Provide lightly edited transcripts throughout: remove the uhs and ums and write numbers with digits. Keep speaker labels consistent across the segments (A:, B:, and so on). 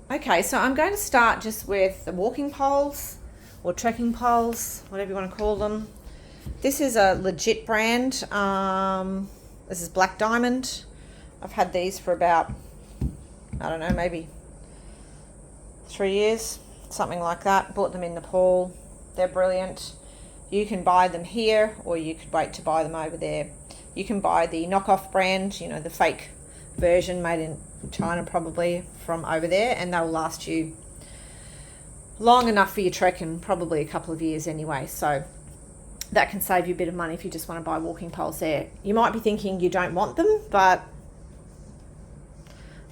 A: Okay, so I'm going to start just with the walking poles or trekking poles, whatever you want to call them. This is a legit brand. This is Black Diamond. I've had these for about, I don't know, maybe 3 years, something like that. Bought them in Nepal. They're brilliant. You can buy them here, or you could wait to buy them over there. You can buy the knockoff brand, you know, the fake version made in China probably from over there, and they'll last you long enough for your trek, and probably a couple of years anyway. So that can save you a bit of money if you just want to buy walking poles there. You might be thinking you don't want them, but,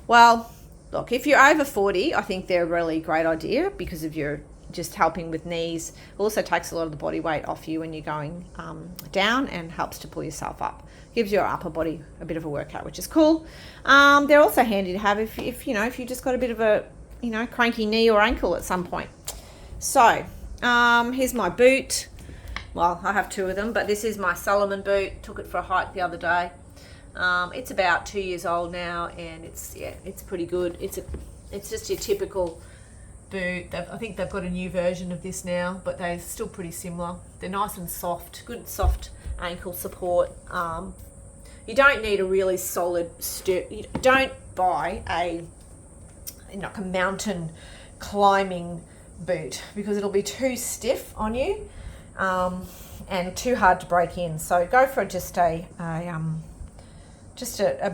A: well, look, if you're over 40, I think they're a really great idea because of your just helping with knees. It also takes a lot of the body weight off you when you're going down, and helps to pull yourself up. Gives your upper body a bit of a workout, which is cool. They're also handy to have if you just got a bit of a, you know, cranky knee or ankle at some point. So here's my boot. Well, I have two of them, but this is my Solomon boot. Took it for a hike the other day. It's about 2 years old now, and it's pretty good. It's just your typical boot. I think they've got a new version of this now, but they're still pretty similar. They're nice and soft, good soft ankle support. You don't need a really solid you don't buy a mountain climbing boot, because it'll be too stiff on you and too hard to break in. So go for just a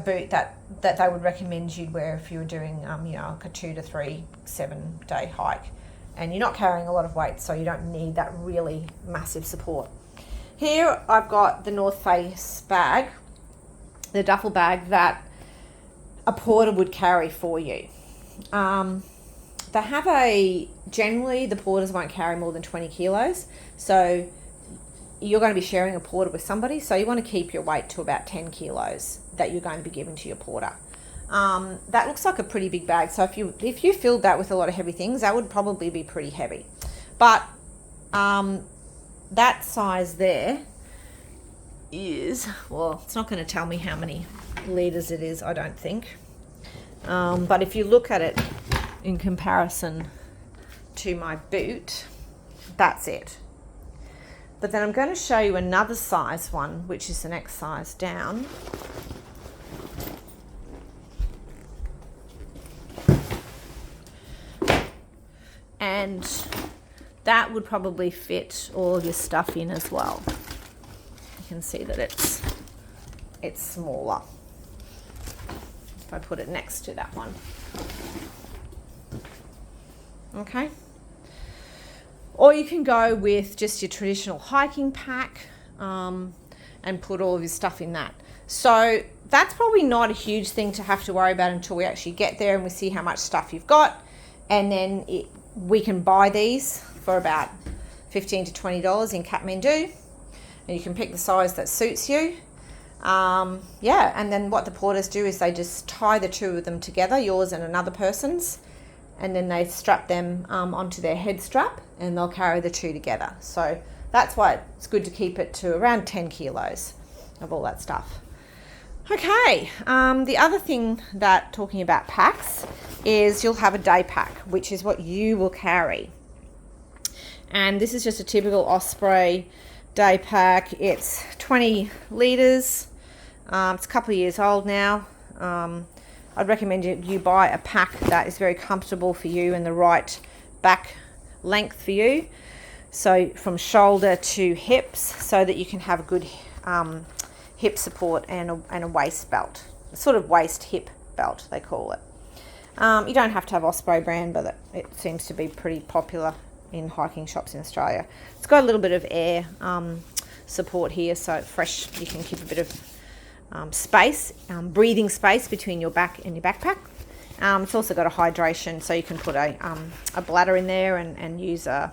A: boot that they would recommend you'd wear if you were doing like a 2 to 3 7-day hike, and you're not carrying a lot of weight, so you don't need that really massive support. Here I've got the North Face bag, the duffel bag that a porter would carry for you. They have generally the porters won't carry more than 20 kilos, so you're going to be sharing a porter with somebody, so you want to keep your weight to about 10 kilos that you're going to be giving to your porter. That looks like a pretty big bag, so if you filled that with a lot of heavy things, that would probably be pretty heavy. But that size there is, well, it's not going to tell me how many litres it is, I don't think. But if you look at it in comparison to my boot, that's it. But then I'm going to show you another size one, which is the next size down. And that would probably fit all of your stuff in as well. You can see that it's smaller. If I put it next to that one. Okay. Or you can go with just your traditional hiking pack and put all of your stuff in that. So that's probably not a huge thing to have to worry about until we actually get there and we see how much stuff you've got. And then we can buy these for about $15 to $20 in Kathmandu. And you can pick the size that suits you. And then what the porters do is they just tie the two of them together, yours and another person's, and then they strap them onto their head strap, and they'll carry the two together. So that's why it's good to keep it to around 10 kilos of all that stuff. Okay, the other thing that, talking about packs, is you'll have a day pack, which is what you will carry. And this is just a typical Osprey day pack. It's 20 litres. It's a couple of years old now. I'd recommend you buy a pack that is very comfortable for you and the right back length for you. So from shoulder to hips, so that you can have a good hip support and a waist belt, sort of waist hip belt they call it. You don't have to have Osprey brand, but it seems to be pretty popular in hiking shops in Australia. It's got a little bit of air support here, so fresh, you can keep a bit of space, breathing space between your back and your backpack. It's also got a hydration, so you can put a bladder in there and use like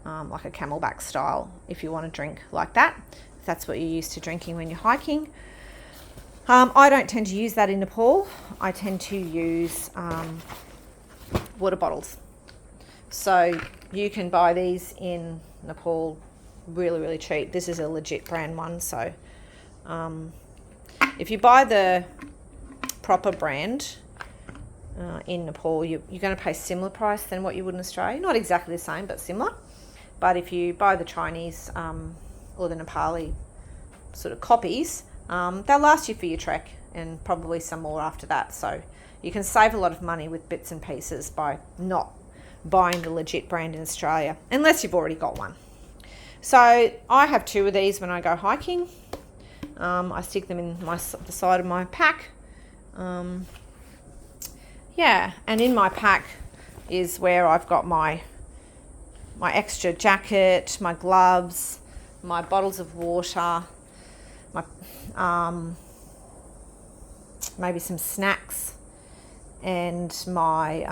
A: a camelback style if you want to drink like that, if that's what you're used to drinking when you're hiking. I don't tend to use that in Nepal. I tend to use water bottles. So you can buy these in Nepal really, really cheap. This is a legit brand one, so if you buy the proper brand, in Nepal, you're going to pay similar price than what you would in Australia. Not exactly the same, but similar. But if you buy the Chinese or the Nepali sort of copies, they'll last you for your trek and probably some more after that. So you can save a lot of money with bits and pieces by not buying the legit brand in Australia, unless you've already got one. So I have 2 of these when I go hiking. I stick them in the side of my pack. Yeah, and in my pack is where I've got my extra jacket, my gloves, my bottles of water, my maybe some snacks, and my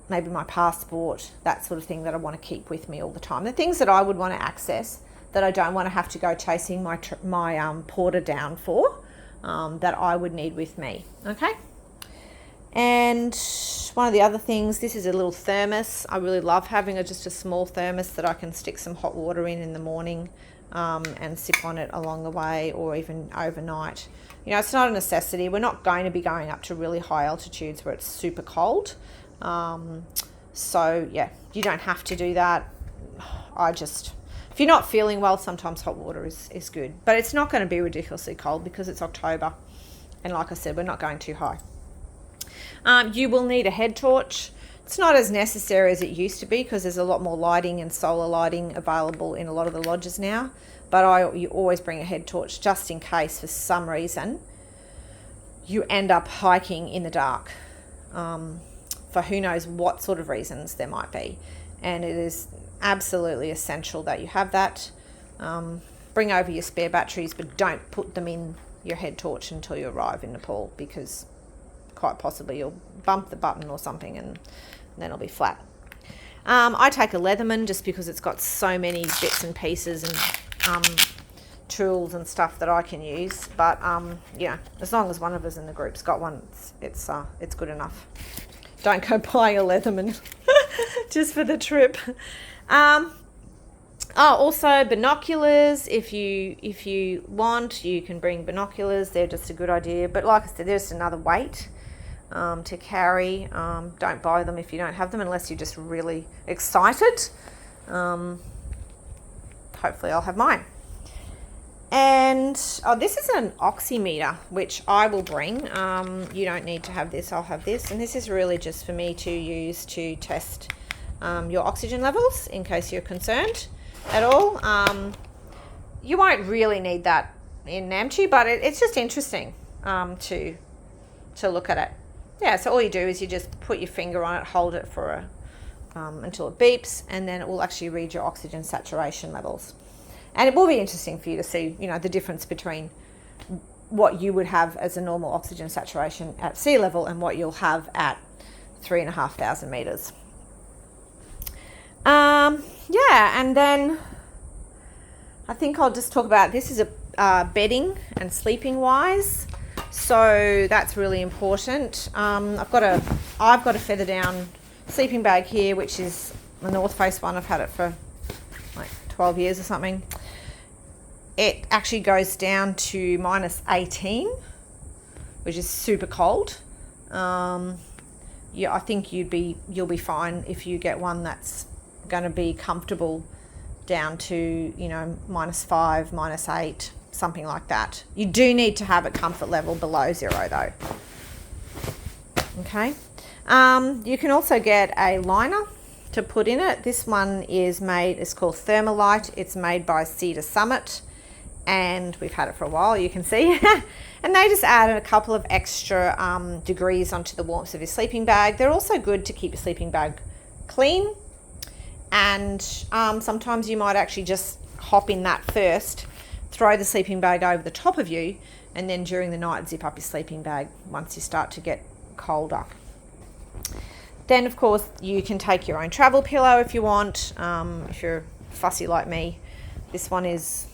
A: maybe my passport, that sort of thing that I want to keep with me all the time. The things that I would want to access that I don't want to have to go chasing my porter down for, that I would need with me. Okay. And one of the other things, this is a little thermos. I really love having just a small thermos that I can stick some hot water in the morning and sip on it along the way, or even overnight. You know, it's not a necessity. We're not going to be going up to really high altitudes where it's super cold. So yeah, you don't have to do that. If you're not feeling well, sometimes hot water is good, but it's not going to be ridiculously cold because it's October. And like I said, we're not going too high. You will need a head torch. It's not as necessary as it used to be because there's a lot more lighting and solar lighting available in a lot of the lodges now. But you always bring a head torch just in case for some reason you end up hiking in the dark. For who knows what sort of reasons there might be. And it is absolutely essential that you have that. Bring over your spare batteries, but don't put them in your head torch until you arrive in Nepal, because quite possibly you'll bump the button or something and then it'll be flat. I take a Leatherman just because it's got so many bits and pieces and tools and stuff that I can use. But yeah, as long as one of us in the group's got one, it's good enough. Don't go buying a Leatherman just for the trip. Also binoculars. If you want, you can bring binoculars. They're just a good idea. But like I said, there's another weight to carry. Don't buy them if you don't have them, unless you're just really excited. Hopefully I'll have mine. And this is an oximeter, which I will bring. You don't need to have this. I'll have this. And this is really just for me to use to test your oxygen levels in case you're concerned at all. You won't really need that in Namche, but it's just interesting to look at it. Yeah, so all you do is you just put your finger on it, hold it for until it beeps, and then it will actually read your oxygen saturation levels. And it will be interesting for you to see, you know, the difference between what you would have as a normal oxygen saturation at sea level and what you'll have at 3,500 meters. Yeah, and then I think I'll just talk about, this is a bedding and sleeping wise. So that's really important. I've got a feather down sleeping bag here, which is a North Face one. I've had it for like 12 years or something. It actually goes down to -18, which is super cold. Yeah, I think you'll be fine if you get one that's going to be comfortable down to, you know, -5, -8, something like that. You do need to have a comfort level below 0 though. Okay. You can also get a liner to put in it. This one it's called Thermalite. It's made by Cedar Summit, and we've had it for a while, you can see. And they just added a couple of extra degrees onto the warmth of your sleeping bag. They're also good to keep your sleeping bag clean, and sometimes you might actually just hop in that first, throw the sleeping bag over the top of you, and then during the night zip up your sleeping bag once you start to get colder. Then of course you can take your own travel pillow if you want, if you're fussy like me. This one is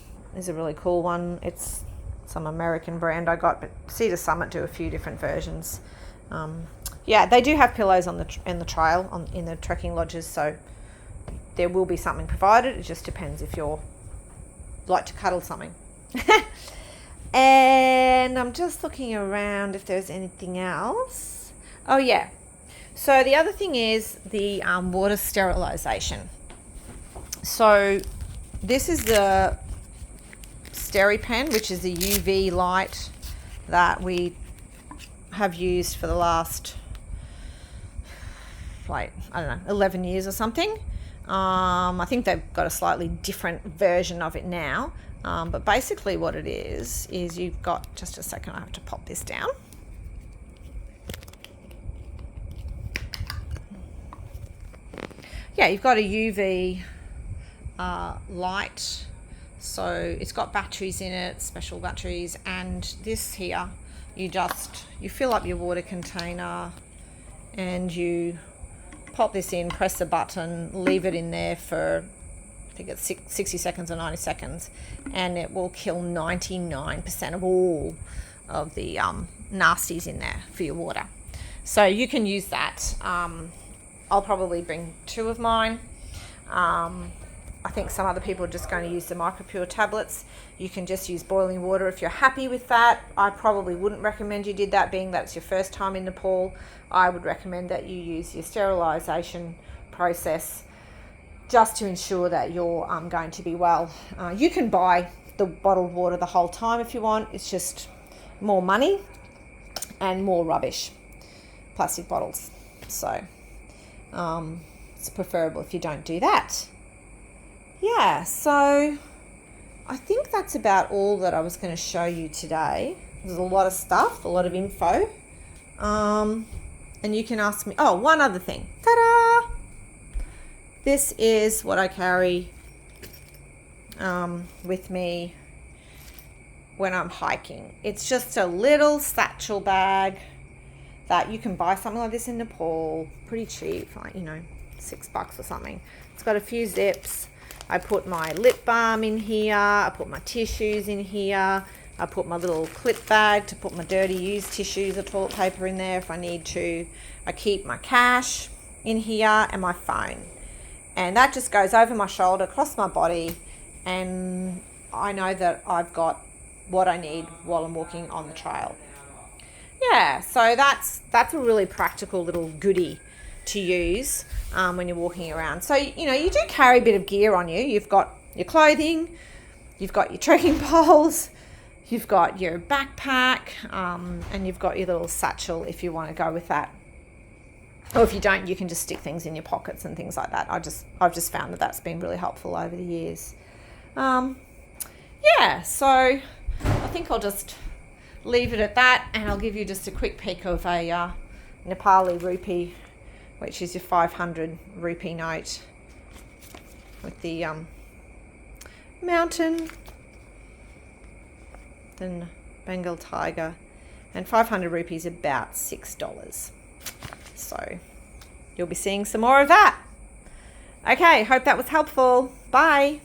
A: a really cool one. It's some American brand I got, but Cedar Summit do a few different versions. Yeah, they do have pillows in the trail in the trekking lodges, so there will be something provided. It just depends if you're like to cuddle something. And I'm just looking around if there's anything else. Oh yeah. So the other thing is the water sterilization. So this is the SteriPen, which is a UV light that we have used for the last, like, I don't know, 11 years or something. I think they've got a slightly different version of it now. But basically what it is you've got, just a second, I have to pop this down. Yeah, you've got a UV light. So it's got batteries in it, special batteries, and this here, you fill up your water container and you pop this in, press the button, leave it in there for, I think it's 60 seconds or 90 seconds, and it will kill 99% of all of the nasties in there for your water. So you can use that. I'll probably bring 2 of mine. I think some other people are just going to use the MicroPure tablets. You can just use boiling water if you're happy with that. I probably wouldn't recommend you did that, being that it's your first time in Nepal. I would recommend that you use your sterilization process just to ensure that you're going to be well. You can buy the bottled water the whole time if you want. It's just more money and more rubbish, plastic bottles. So it's preferable if you don't do that. Yeah, so I think that's about all that I was going to show you today. There's a lot of stuff, a lot of info. And you can ask me, oh, one other thing. Ta-da! This is what I carry with me when I'm hiking. It's just a little satchel bag that you can buy something like this in Nepal, pretty cheap, like, $6 or something. It's got a few zips. I put my lip balm in here, I put my tissues in here, I put my little clip bag to put my dirty used tissues or toilet paper in there if I need to. I keep my cash in here and my phone. And that just goes over my shoulder, across my body, and I know that I've got what I need while I'm walking on the trail. Yeah, so that's a really practical little goodie to use when you're walking around. So, you do carry a bit of gear on you. You've got your clothing, you've got your trekking poles, you've got your backpack, and you've got your little satchel if you want to go with that. Or if you don't, you can just stick things in your pockets and things like that. I've just found that that's been really helpful over the years. Yeah, so I think I'll just leave it at that, and I'll give you just a quick peek of a Nepali rupee, which is your 500 rupee note with the mountain, then Bengal tiger, and 500 rupees about $6. So you'll be seeing some more of that. Okay, hope that was helpful. Bye.